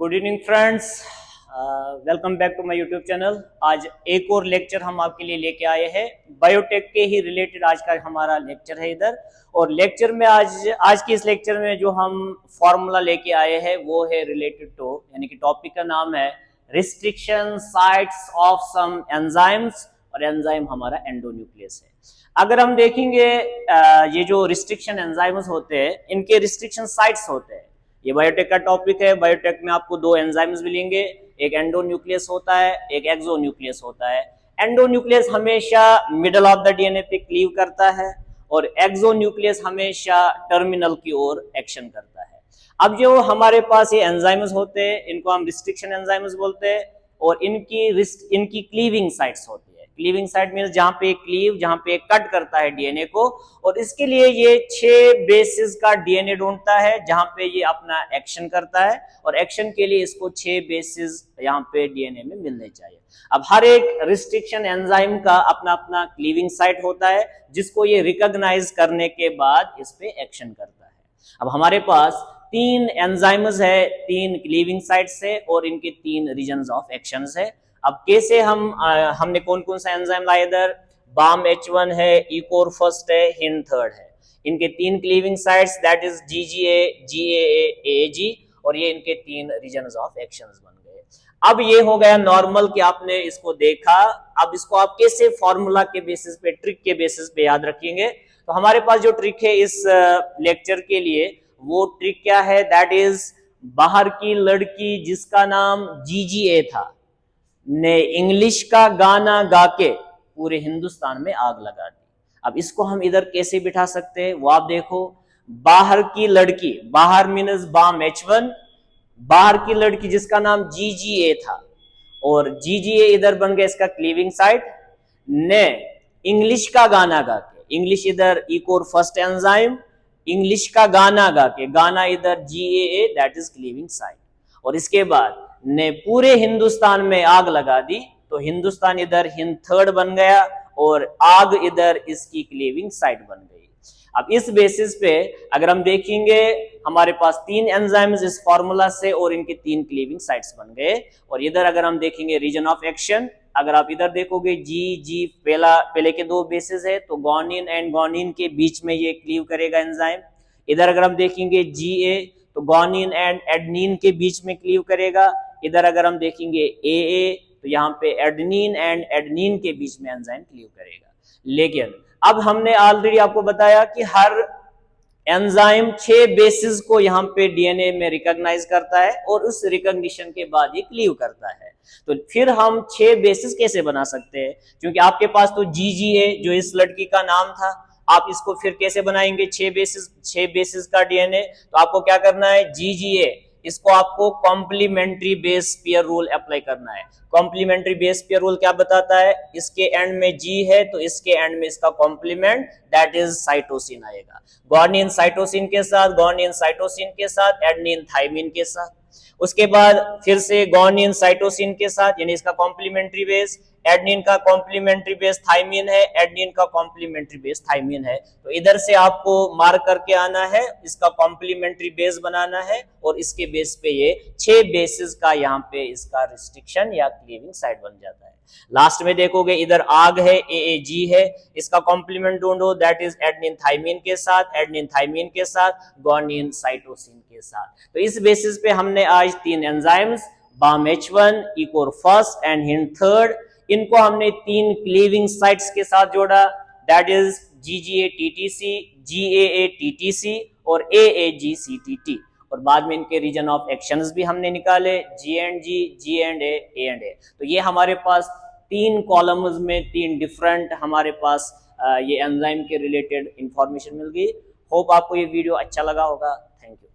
Good evening friends, welcome back to my YouTube channel. आज एक और लेक्चर हम आपके लिए लेके आए हैं। बायोटेक के ही रिलेटेड आज का हमारा लेक्चर है इधर। और लेक्चर में आज की इस लेक्चर में जो हम फॉर्मूला लेके आए हैं वो है रिलेटेड टू, यानी कि टॉपिक का नाम है restriction sites of some enzymes, और एंजाइम हमारा एंडोन्यूक्लियस है। अगर हम देखेंगे ये जो रिस्ट्रिक्शन एंजाइम्स होते हैं इनके रिस्ट्रिक्शन साइट्स होते हैं। ये बायोटेक का टॉपिक है। बायोटेक में आपको दो एंजाइम्स मिलेंगे, एक एंडोन्यूक्लियस होता है, एक एक्सोन्यूक्लियस होता है। एंडोन्यूक्लियस हमेशा मिडल ऑफ द डीएनए पे क्लीव करता है और एक्सोन्यूक्लियस हमेशा टर्मिनल की ओर एक्शन करता है। अब जो हमारे पास ये एंजाइम्स होते हैं इनको हम रिस्ट्रिक्शन एंजाइम्स बोलते हैं, और इनकी क्लीविंग साइट्स होती है। क्लीविंग साइट मींस जहां पे कट करता है डीएनए को, और इसके लिए ये 6 बेसिस का डीएनए ढूंढता है जहां पे ये अपना एक्शन करता है, और एक्शन के लिए इसको 6 बेसिस यहाँ पे डीएनए में मिलने चाहिए। अब हर एक रिस्ट्रिक्शन एंजाइम का अपना अपना क्लीविंग साइट होता है जिसको ये रिकॉग्नाइज करने के बाद इस पे एक्शन करता है। अब हमारे पास 3 एंजाइम्स है, 3 क्लीविंग साइट्स है और इनके 3 रीजन्स ऑफ एक्शंस है। अब कैसे हमने कौन कौन सा एंजाइम लाया इधर? बाम H1 है, इकोर फर्स्ट है, हिंड थर्ड है। इनके 3 cleaving sites that is GGA, GAA, AAG, और ये इनके 3 रीजन्स ऑफ एक्शंस बन गए। अब ये हो गया नॉर्मल कि आपने इसको देखा। अब इसको आप कैसे फॉर्मूला के बेसिस पे, ट्रिक के बेसिस पे याद रखेंगे? तो हमारे पास जो ट्रिक है इस लेक्चर के लिए, वो ट्रिक क्या है? दैट इज बाहर की लड़की जिसका नाम GGA था ने इंग्लिश का गाना गा के पूरे हिंदुस्तान में आग लगा दी। अब इसको हम इधर कैसे बिठा सकते हैं वो आप देखो। बाहर की लड़की, बाहर मीन्स बाम H1, बाहर की लड़की जिसका नाम GGA था, और GGA इधर बन गया इसका क्लीविंग साइट, ने इंग्लिश का गाना गा के, इंग्लिश इधर इकोर फर्स्ट एंजाइम, इंग्लिश का गाना गा के, गाना इधर GAA that is cleaving site, और इसके बाद ने पूरे हिंदुस्तान में आग लगा दी। तो हिंदुस्तान इधर हिंद थर्ड बन गया और आग इधर इसकी क्लीविंग साइट बन गई। अब इस बेसिस पे अगर हम देखेंगे हमारे पास 3 एंजाइम्स इस फॉर्मूला से और इनके 3 क्लीविंग साइट्स बन गए। और इधर अगर हम देखेंगे रीजन ऑफ एक्शन, अगर आप इधर देखोगे जी पहले के 2 बेसिस है, तो गोनिन एंड गोनिन के बीच में ये क्लीव करेगा एंजाइम। इधर अगर हम देखेंगे GA तो गोनिन एंड एडनिन के बीच में क्लीव करेगा। इधर अगर हम देखेंगे AA तो यहाँ पे एडनिन एंड एडनिन के बीच में एंजाइम क्लीव करेगा। लेकिन अब हमने ऑलरेडी आपको बताया कि हर एंजाइम 6 बेसिस को यहाँ पे डीएनए में रिकॉग्नाइज करता है और उस रिकॉग्निशन के बाद ये क्लीव करता है। तो फिर हम 6 बेसिस कैसे बना सकते हैं? क्योंकि आपके पास तो GGA जो इस लड़की का नाम था, आप इसको फिर कैसे बनाएंगे 6 बेसिस का डीएनए? तो आपको क्या करना है? GGA इसको आपको complementary base pair rule apply करना है। कॉम्प्लीमेंट्री बेस पेयर रूल क्या बताता है? इसके एंड में G है तो इसके एंड में इसका कॉम्प्लीमेंट दैट इज साइटोसिन आएगा। गुआनिन साइटोसिन के साथ, गुआनिन साइटोसिन के साथ, एडेनिन थाइमिन के साथ। उसके बाद फिर से गुआनिन साइटोसिन के साथ, यानी इसका कॉम्प्लीमेंट्री बेस, एडेनिन का कॉम्प्लीमेंट्री बेस थाइमिन है, एडेनिन का कॉम्प्लीमेंट्री बेस थाइमिन है। तो इधर से आपको मार्क करके आना है, इसका कॉम्प्लीमेंट्री बेस बनाना है, और इसके बेस पे ये 6 बेसिस का यहाँ पे इसका रिस्ट्रिक्शन या क्लीविंग साइट बन जाता है। लास्ट में देखोगे इधर आग है, AAG है, इसका कॉम्प्लीमेंट ढूंढो दैट इज एडेनिन थाइमिन के साथ, एडेनिन थाइमिन के साथ, गुआनिन साइटोसिन के साथ। तो इस बेसिस पे हमने आज 3 enzymes Bam H1, EcoR first and Hind third, इनको हमने 3 क्लीविंग साइट्स के साथ जोड़ा that is GGA TTC, GAA TTC और AAG CTT, और बाद में इनके रीजन ऑफ एक्शंस भी हमने निकाले G and G, G and A and A। तो ये हमारे पास 3 कॉलम्स में 3 डिफरेंट हमारे पास ये एंजाइम के रिलेटेड इंफॉर्मेशन मिल गई। होप आपको ये वीडियो अच्छा लगा होगा। Thank you.